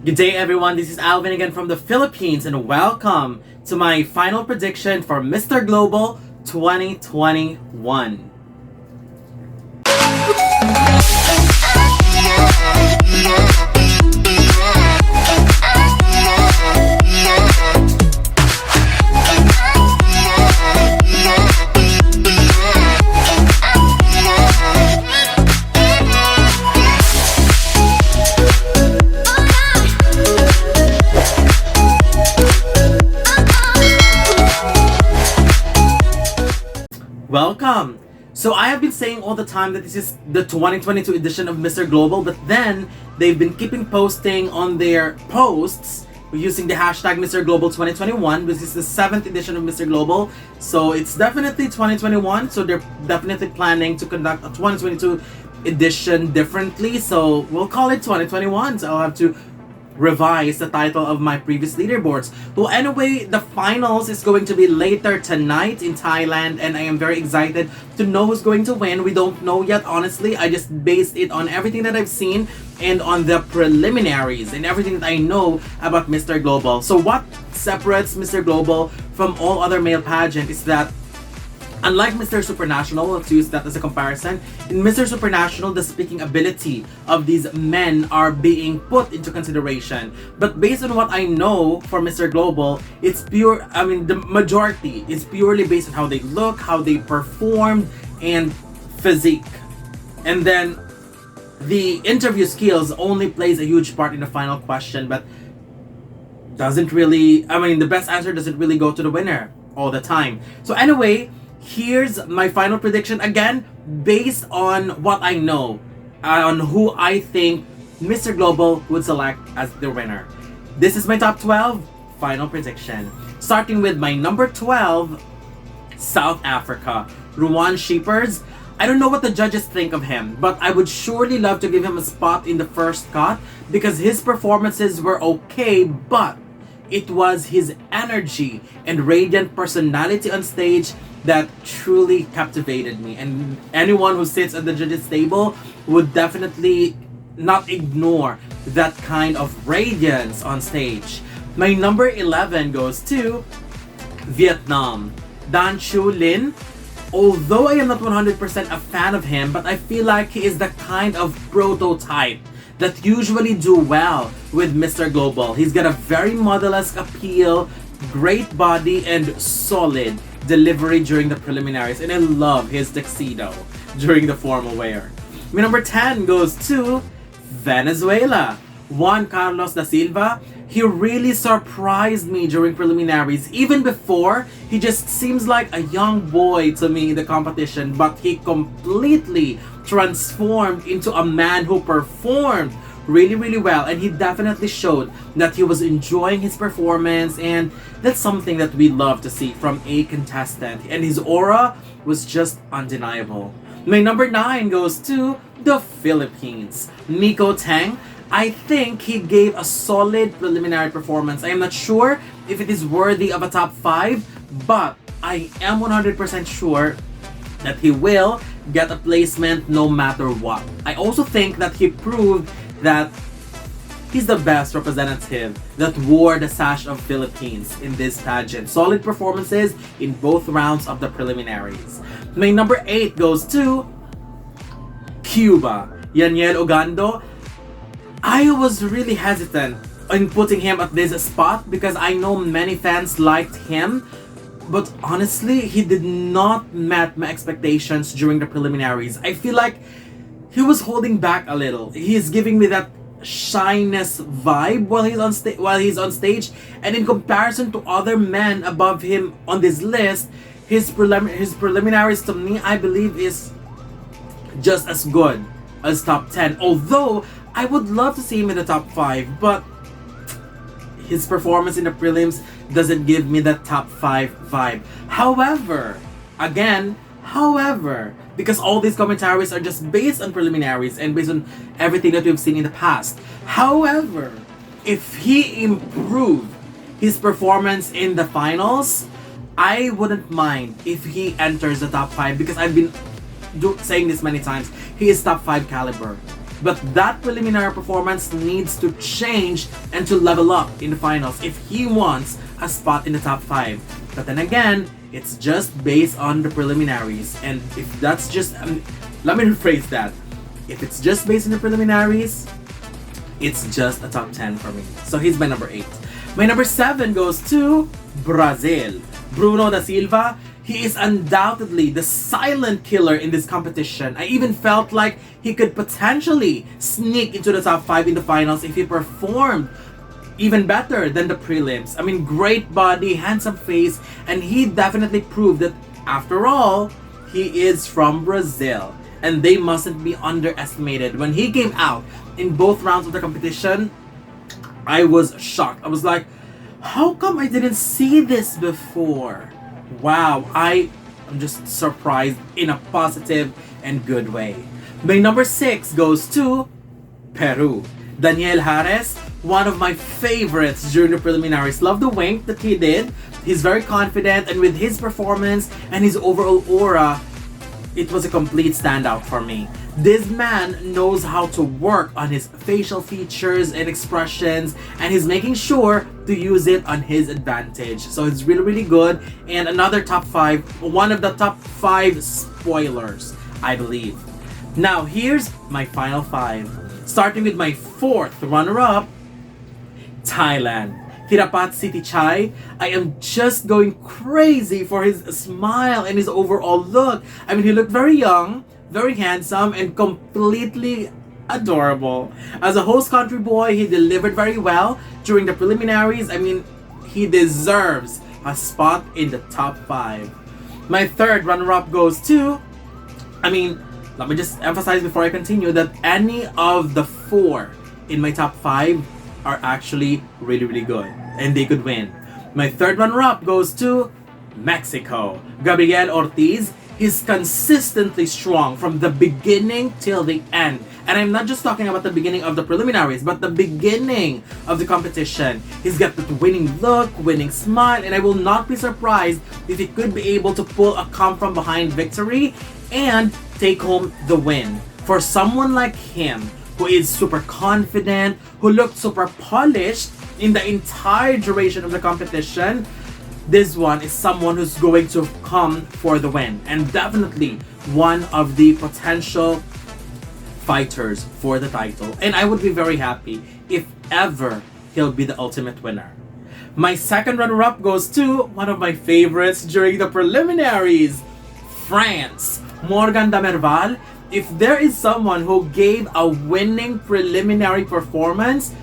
Good day everyone, this is Alvin again from the Philippines and welcome to my final prediction for Mr. Global 2021. Welcome! So I have been saying all the time that this is the 2022 edition of Mr. Global, but then they've been keeping posting on their posts using the hashtag Mr. Global 2021. This is the 7th edition of Mr. Global, so it's definitely 2021, so they're definitely planning to conduct a 2022 edition differently, so we'll call it 2021, so I'll have to revise the title of my previous leaderboards. Well, anyway, the finals is going to be later tonight in Thailand, and I am very excited to know who's going to win. We don't know yet, honestly. I just based it on everything that I've seen and on the preliminaries and everything that I know about Mr. Global. So what separates Mr. Global from all other male pageant is that unlike Mr. Supranational, let's use that as a comparison, in Mr. Supranational, the speaking ability of these men are being put into consideration. But based on what I know for Mr. Global, it's pure, the majority is purely based on how they look, how they performed, and physique. And then the interview skills only plays a huge part in the final question, but doesn't really, the best answer doesn't really go to the winner all the time. So anyway, here's my final prediction, again based on what I know, on who I think Mr. Global would select as the winner. This is my top 12 final prediction. Starting with my number 12, South Africa, Ruan Sheepers. I don't know what the judges think of him, but I would surely love to give him a spot in the first cut because his performances were okay, but it was his energy and radiant personality on stage that truly captivated me, and anyone who sits at the judges table would definitely not ignore that kind of radiance on stage. My number 11 goes to Vietnam, Dan Chu Lin. Although I am not 100% a fan of him, but I feel like he is the kind of prototype that usually do well with Mr. Global. He's got a very model-esque appeal, great body, and solid delivery during the preliminaries, and I love his tuxedo during the formal wear. My number 10 goes to Venezuela, Juan Carlos da Silva. He really surprised me during preliminaries. Even before, he just seems like a young boy to me in the competition, but he completely transformed into a man who performed really well, and he definitely showed that he was enjoying his performance, and that's something that we love to see from a contestant, and his aura was just undeniable. My number 9 goes to the Philippines, Miko Tang. I think he gave a solid preliminary performance. I am not sure if it is worthy of a top 5, but I am 100% sure that he will get a placement no matter what. I also think that he proved that he's the best representative that wore the sash of Philippines in this pageant. Solid performances in both rounds of the preliminaries. My number 8 goes to Cuba, Yaniel Ogando. I was really hesitant in putting him at this spot because I know many fans liked him, but honestly, he did not meet my expectations during the preliminaries. I feel like he was holding back a little. He's giving me that shyness vibe while he's on stage, and in comparison to other men above him on this list, his preliminaries to me, I believe, is just as good as top 10. Although I would love to see him in the top 5, but his performance in the prelims doesn't give me that top 5 vibe. However, because all these commentaries are just based on preliminaries and based on everything that we've seen in the past. However, if he improved his performance in the finals, I wouldn't mind if he enters the top 5 because I've been saying this many times. He is top 5 caliber. But that preliminary performance needs to change and to level up in the finals if he wants a spot in the top 5. But then again, it's just based on the preliminaries. And if that's just... let me rephrase that. If it's just based on the preliminaries, it's just a top 10 for me. So he's my number 8. My number 7 goes to Brazil. Bruno da Silva. He is undoubtedly the silent killer in this competition. I even felt like he could potentially sneak into the top 5 in the finals if he performed even better than the prelims. I mean, great body, handsome face, and he definitely proved that after all, he is from Brazil. And they mustn't be underestimated. When he came out in both rounds of the competition, I was shocked. I was like, how come I didn't see this before? Wow, I'm just surprised in a positive and good way. My number 6 goes to Peru. Daniel Harris, one of my favorites during the preliminaries. Love the wink that he did. He's very confident, and with his performance and his overall aura, it was a complete standout for me. This man knows how to work on his facial features and expressions, and he's making sure to use it on his advantage. So it's really, really good. And another top 5, one of the top 5 spoilers, I believe. Now, here's my final 5. Starting with my 4th runner-up, Thailand. Thirapat Sitichai. I am just going crazy for his smile and his overall look. I mean, he looked very young, very handsome, and completely adorable. As a host country boy, he delivered very well during the preliminaries. I mean, he deserves a spot in the top 5. My 3rd runner-up goes to... let me just emphasize before I continue that any of the 4 in my top 5 are actually really, really good, and they could win. My 3rd runner-up goes to Mexico. Gabriel Ortiz. He's consistently strong from the beginning till the end. And I'm not just talking about the beginning of the preliminaries, but the beginning of the competition. He's got that winning look, winning smile, and I will not be surprised if he could be able to pull a come-from-behind victory and take home the win. For someone like him, who is super confident, who looked super polished in the entire duration of the competition, this one is someone who's going to come for the win, and definitely one of the potential fighters for the title. And I would be very happy if ever he'll be the ultimate winner. My 2nd runner-up goes to one of my favorites during the preliminaries, France. Morgan Damerval. If there is someone who gave a winning preliminary performance,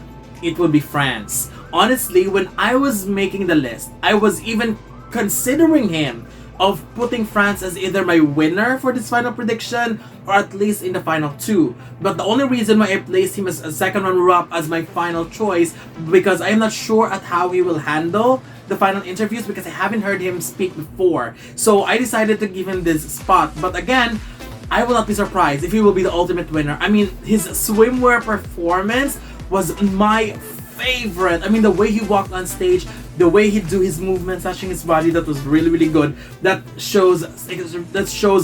it would be France. Honestly, when I was making the list, I was even considering him of putting France as either my winner for this final prediction or at least in the final 2. But the only reason why I placed him as a 2nd runner-up as my final choice, because I'm not sure at how he will handle the final interviews, because I haven't heard him speak before. So I decided to give him this spot. But again, I will not be surprised if he will be the ultimate winner. I mean, his swimwear performance was my favorite. I mean, the way he walked on stage, the way he do his movements, touching his body, that was really, really good. That shows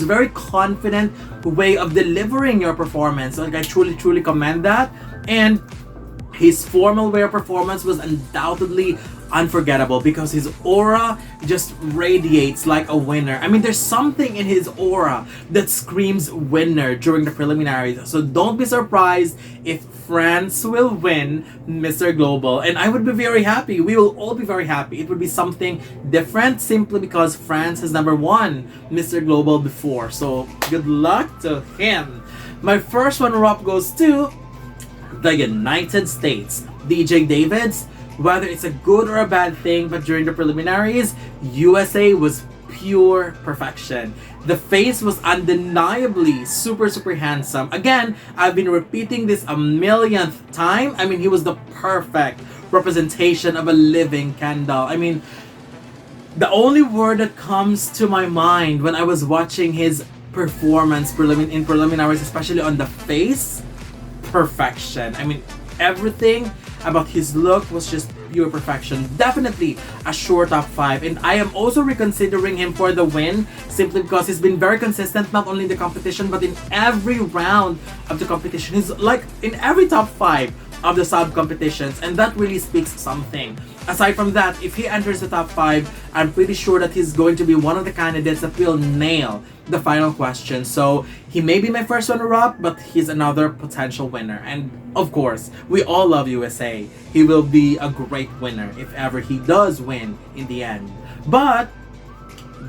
very confident way of delivering your performance. Like, I truly, truly commend that. And his formal wear performance was undoubtedly unforgettable because his aura just radiates like a winner. I mean, there's something in his aura that screams winner during the preliminaries. So don't be surprised if France will win Mr. Global. And I would be very happy. We will all be very happy. It would be something different simply because France has never won Mr. Global before. So good luck to him. My first runner-up goes to the United States. DJ Davids. Whether it's a good or a bad thing, but during the preliminaries, USA was pure perfection. The face was undeniably super, super handsome. Again, I've been repeating this a millionth time. I mean, he was the perfect representation of a living candle. I mean, the only word that comes to my mind when I was watching his performance in preliminaries, especially on the face, perfection. I mean, everything about his look was just pure perfection. Definitely a sure top 5. And I am also reconsidering him for the win simply because he's been very consistent not only in the competition but in every round of the competition. He's like in every top 5 of the sub competitions, and that really speaks something. Aside from that, if he enters the top 5, I'm pretty sure that he's going to be one of the candidates that will nail the final question. So he may be my first runner-up, but he's another potential winner. And of course, we all love USA. He will be a great winner if ever he does win in the end. But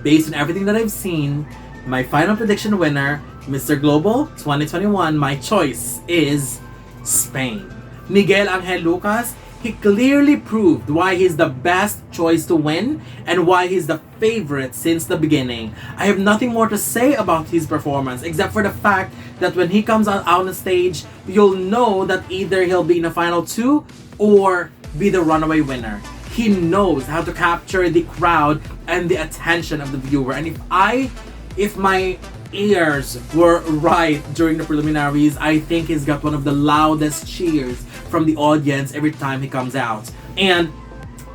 based on everything that I've seen, my final prediction winner, Mr. Global 2021, my choice is Spain. Miguel Angel Lucas, he clearly proved why he's the best choice to win and why he's the favorite since the beginning. I have nothing more to say about his performance except for the fact that when he comes out on the stage, you'll know that either he'll be in the final 2 or be the runaway winner. He knows how to capture the crowd and the attention of the viewer. And if my ears were right during the preliminaries, I think he's got one of the loudest cheers from the audience every time he comes out. And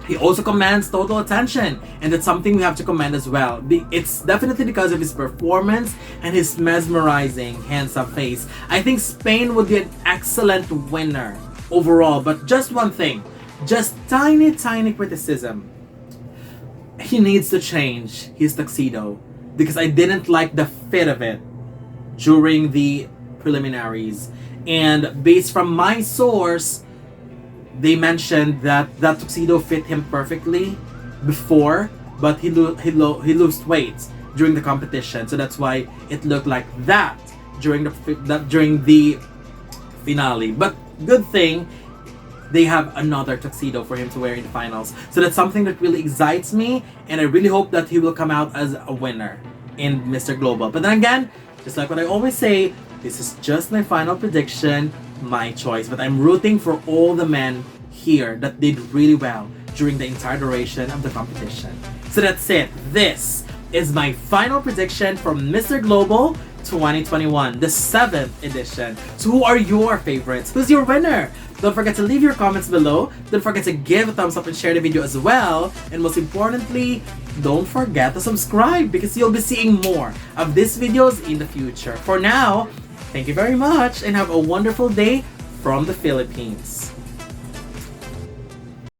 he also commands total attention, and that's something we have to commend as well. It's definitely because of his performance and his mesmerizing hands-up face. I think Spain would be an excellent winner overall, but just one thing, just tiny criticism. He needs to change his tuxedo because I didn't like the fit of it during the preliminaries. And based from my source, they mentioned that that tuxedo fit him perfectly before, but he lost weight during the competition, so that's why it looked like that during the finale. But good thing they have another tuxedo for him to wear in the finals, so that's something that really excites me, and I really hope that he will come out as a winner in Mr. Global. But then again, just like what I always say, this is just my final prediction, my choice, but I'm rooting for all the men here that did really well during the entire duration of the competition. So that's it. This is my final prediction from Mr. Global 2021, the 7th edition. So who are your favorites? Who's your winner? Don't forget to leave your comments below. Don't forget to give a thumbs up and share the video as well. And most importantly, don't forget to subscribe because you'll be seeing more of these videos in the future. For now, thank you very much and have a wonderful day from the Philippines.